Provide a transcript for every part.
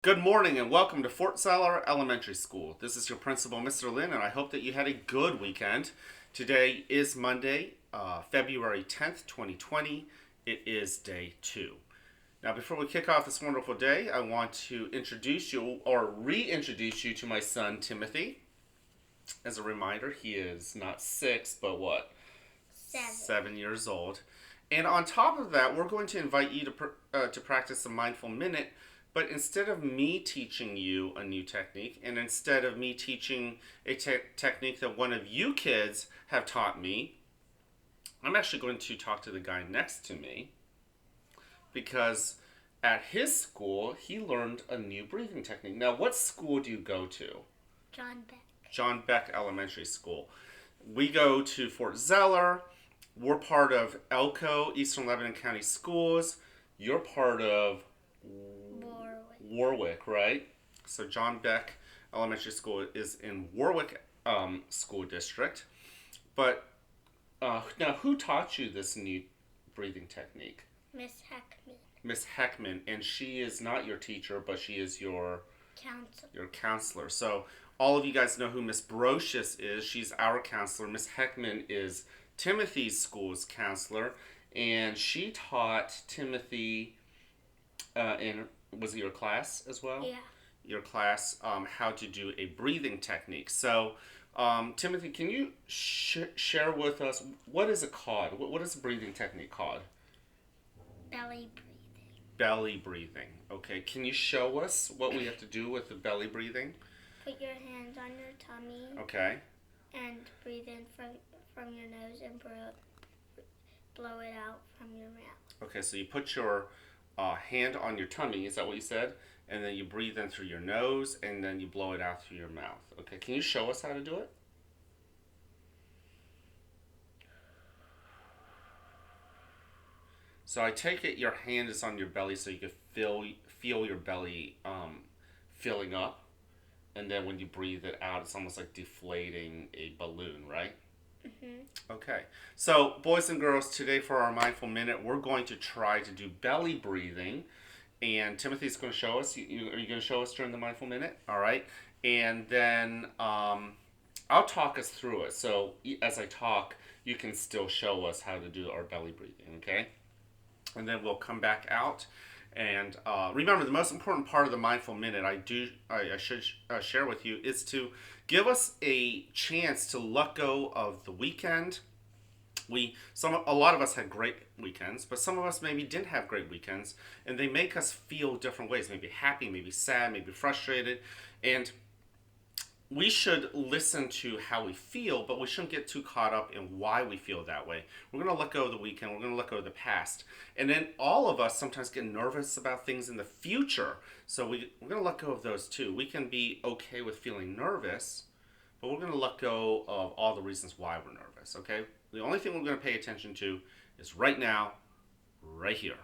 Good morning and welcome to Fort Zeller Elementary School. This is your principal, Mr. Lin, and I hope that you had a good weekend. Today is Monday, February 10th, 2020. It is day 2. Now, before we kick off this wonderful day, I want to introduce you or reintroduce you to my son, Timothy. As a reminder, he is not 6, but what? 7 years old. And on top of that, we're going to invite you to practice the mindful minute. But instead of me teaching you a new technique, and instead of me teaching a technique that one of you kids have taught me, I'm actually going to talk to the guy next to me because at his school, he learned a new breathing technique. Now, what school do you go to? John Beck. John Beck Elementary School. We go to Fort Zeller. We're part of ELCO, Eastern Lebanon County Schools. You're part of Warwick, right? So John Beck Elementary School is in Warwick School District. But now, who taught you this new breathing technique? Miss Heckman. Miss Heckman, and she is not your teacher, but she is your counselor. So all of you guys know who Miss Brocious is. She's our counselor. Miss Heckman is Timothy's school's counselor, and she taught Timothy was it your class as well? Yeah. Your class, how to do a breathing technique. So, Timothy, can you share with us what is it called? What is a breathing technique called? Belly breathing. Belly breathing. Okay. Can you show us what we have to do with the belly breathing? Put your hands on your tummy. Okay. And breathe in from your nose and blow it out from your mouth. Okay. So you put your hand on your tummy. Is that what you said? And then you breathe in through your nose, and then you blow it out through your mouth. Okay. Can you show us how to do it? So I take it your hand is on your belly so you can feel your belly filling up, and then when you breathe it out, it's almost like deflating a balloon, right? Mm-hmm. Okay. So boys and girls, today for our mindful minute, we're going to try to do belly breathing, and Timothy's going to show us. Are you going to show us during the mindful minute? All right. And then I'll talk us through it. So as I talk, you can still show us how to do our belly breathing. Okay. And then we'll come back out. And remember, the most important part of the mindful minute I should share with you is to give us a chance to let go of the weekend. A lot of us had great weekends, but some of us maybe didn't have great weekends, and they make us feel different ways. Maybe happy, maybe sad, maybe frustrated, and we should listen to how we feel, but we shouldn't get too caught up in why we feel that way. We're going to let go of the weekend. We're going to let go of the past. And then all of us sometimes get nervous about things in the future. So we're going to let go of those too. We can be okay with feeling nervous, but we're going to let go of all the reasons why we're nervous, okay? The only thing we're going to pay attention to is right now, right here.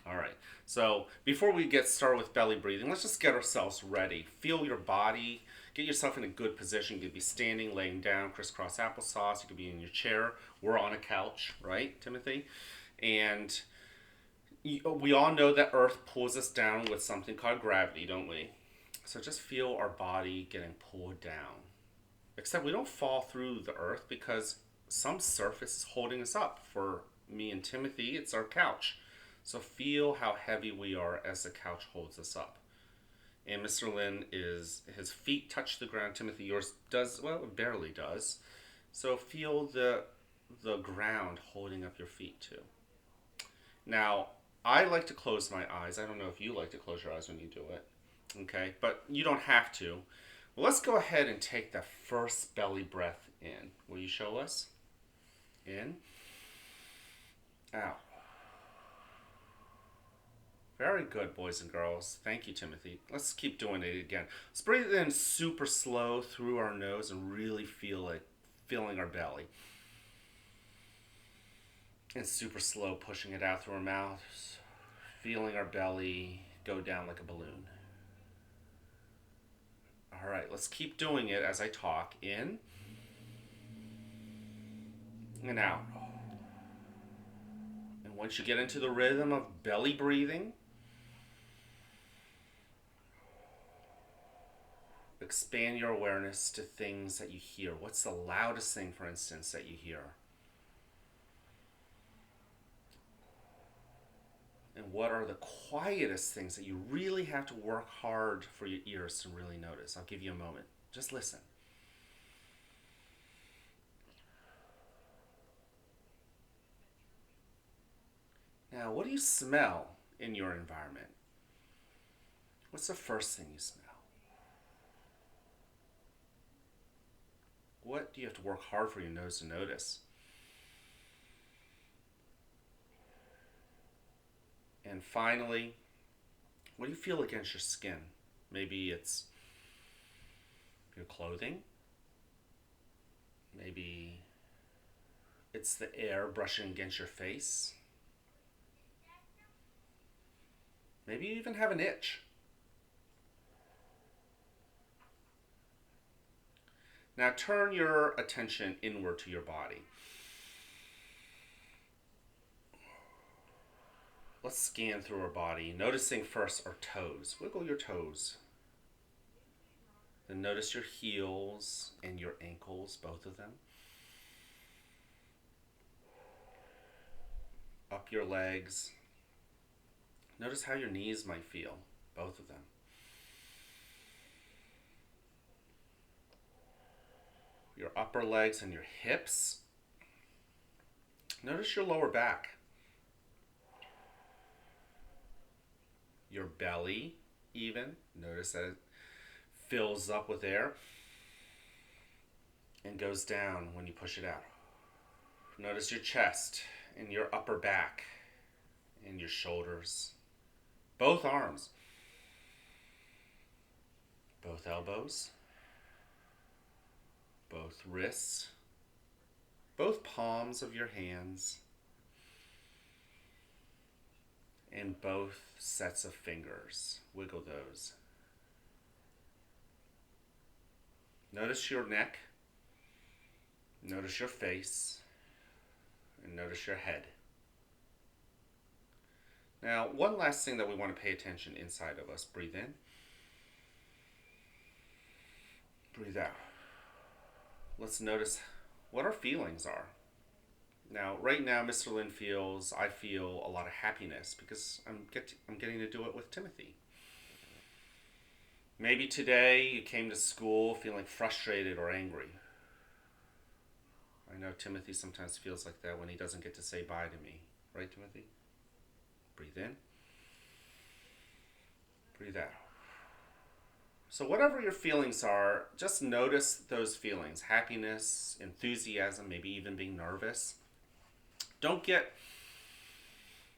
All right. So before we get started with belly breathing, let's just get ourselves ready. Feel your body. Get yourself in a good position. You could be standing, laying down, crisscross applesauce. You could be in your chair. We're on a couch, right, Timothy? And we all know that Earth pulls us down with something called gravity, don't we? So just feel our body getting pulled down. Except we don't fall through the Earth because some surface is holding us up. For me and Timothy, it's our couch. So feel how heavy we are as the couch holds us up. And Mr. Lin his feet touch the ground. Timothy, yours does, well, it barely does. So feel the ground holding up your feet too. Now, I like to close my eyes. I don't know if you like to close your eyes when you do it. Okay, but you don't have to. Well, let's go ahead and take the first belly breath in. Will you show us? In. Out. Very good, boys and girls. Thank you, Timothy. Let's keep doing it again. Let's breathe in super slow through our nose and really feel it filling our belly. And super slow pushing it out through our mouths, feeling our belly go down like a balloon. All right, let's keep doing it as I talk. In and out. And once you get into the rhythm of belly breathing, expand your awareness to things that you hear. What's the loudest thing, for instance, that you hear? And what are the quietest things that you really have to work hard for your ears to really notice? I'll give you a moment. Just listen. Now, what do you smell in your environment? What's the first thing you smell? What do you have to work hard for your nose to notice? And finally, what do you feel against your skin? Maybe it's your clothing. Maybe it's the air brushing against your face. Maybe you even have an itch. Now turn your attention inward to your body. Let's scan through our body, noticing first our toes. Wiggle your toes. Then notice your heels and your ankles, both of them. Up your legs. Notice how your knees might feel, both of them. Your upper legs and your hips. Notice your lower back. Your belly, even. Notice that it fills up with air and goes down when you push it out. Notice your chest and your upper back and your shoulders. Both arms. Both elbows. Both wrists. Both palms of your hands. And both sets of fingers. Wiggle those. Notice your neck. Notice your face. And notice your head. Now, one last thing that we want to pay attention inside of us. Breathe in. Breathe out. Let's notice what our feelings are. Now, right now, Mr. Lin I feel a lot of happiness because I'm getting to do it with Timothy. Maybe today you came to school feeling frustrated or angry. I know Timothy sometimes feels like that when he doesn't get to say bye to me. Right, Timothy? Breathe in. Breathe out. So whatever your feelings are, just notice those feelings. Happiness, enthusiasm, maybe even being nervous. Don't get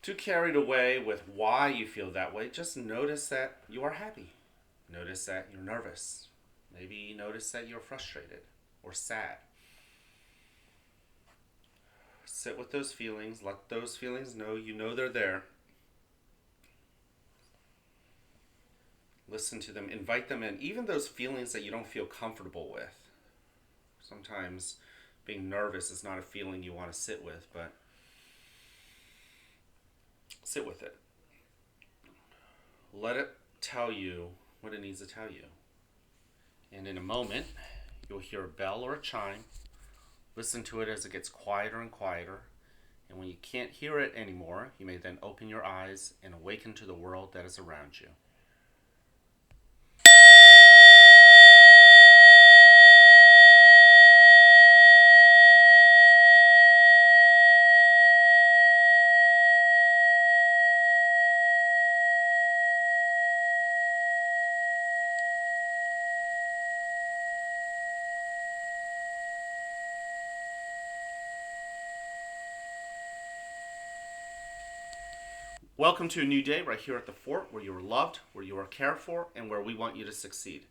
too carried away with why you feel that way. Just notice that you are happy. Notice that you're nervous. Maybe notice that you're frustrated or sad. Sit with those feelings. Let those feelings know you know they're there. Listen to them. Invite them in. Even those feelings that you don't feel comfortable with. Sometimes being nervous is not a feeling you want to sit with, but sit with it. Let it tell you what it needs to tell you. And in a moment, you'll hear a bell or a chime. Listen to it as it gets quieter and quieter. And when you can't hear it anymore, you may then open your eyes and awaken to the world that is around you. Welcome to a new day right here at the fort where you are loved, where you are cared for, and where we want you to succeed.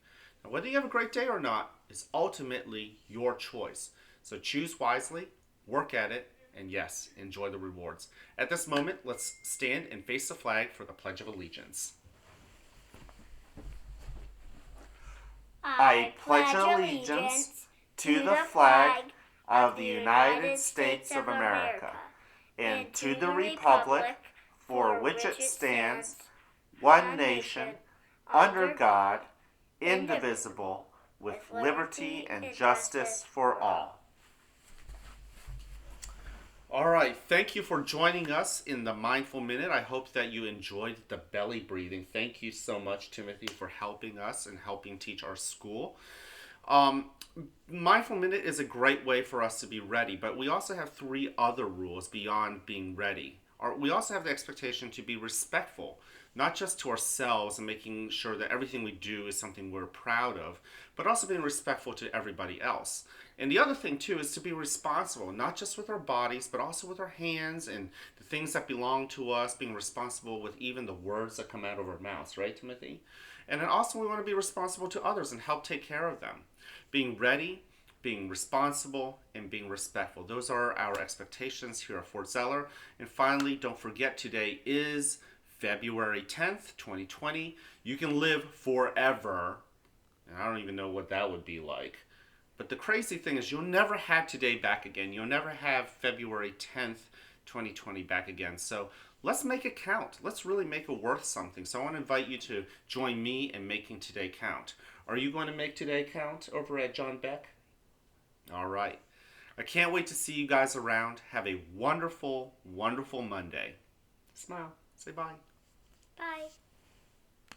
Now, whether you have a great day or not is ultimately your choice. So choose wisely, work at it, and yes, enjoy the rewards. At this moment, let's stand and face the flag for the Pledge of Allegiance. I pledge allegiance to the flag of the United States of America and to the republic for which it stands, one nation, under God, indivisible, with liberty and justice for all. All right, thank you for joining us in the Mindful Minute. I hope that you enjoyed the belly breathing. Thank you so much, Timothy, for helping us and helping teach our school. Mindful Minute is a great way for us to be ready, but we also have 3 other rules beyond being ready. We also have the expectation to be respectful, not just to ourselves and making sure that everything we do is something we're proud of, but also being respectful to everybody else. And the other thing too is to be responsible, not just with our bodies, but also with our hands and the things that belong to us, being responsible with even the words that come out of our mouths, right, Timothy? And then also we want to be responsible to others and help take care of them. Being ready, being responsible, and being respectful. Those are our expectations here at Fort Zeller. And finally, don't forget, today is February 10th, 2020. You can live forever. And I don't even know what that would be like. But the crazy thing is you'll never have today back again. You'll never have February 10th, 2020 back again. So let's make it count. Let's really make it worth something. So I want to invite you to join me in making today count. Are you going to make today count over at John Beck? All right. I can't wait to see you guys around. Have a wonderful, wonderful Monday. Smile. Say bye. Bye.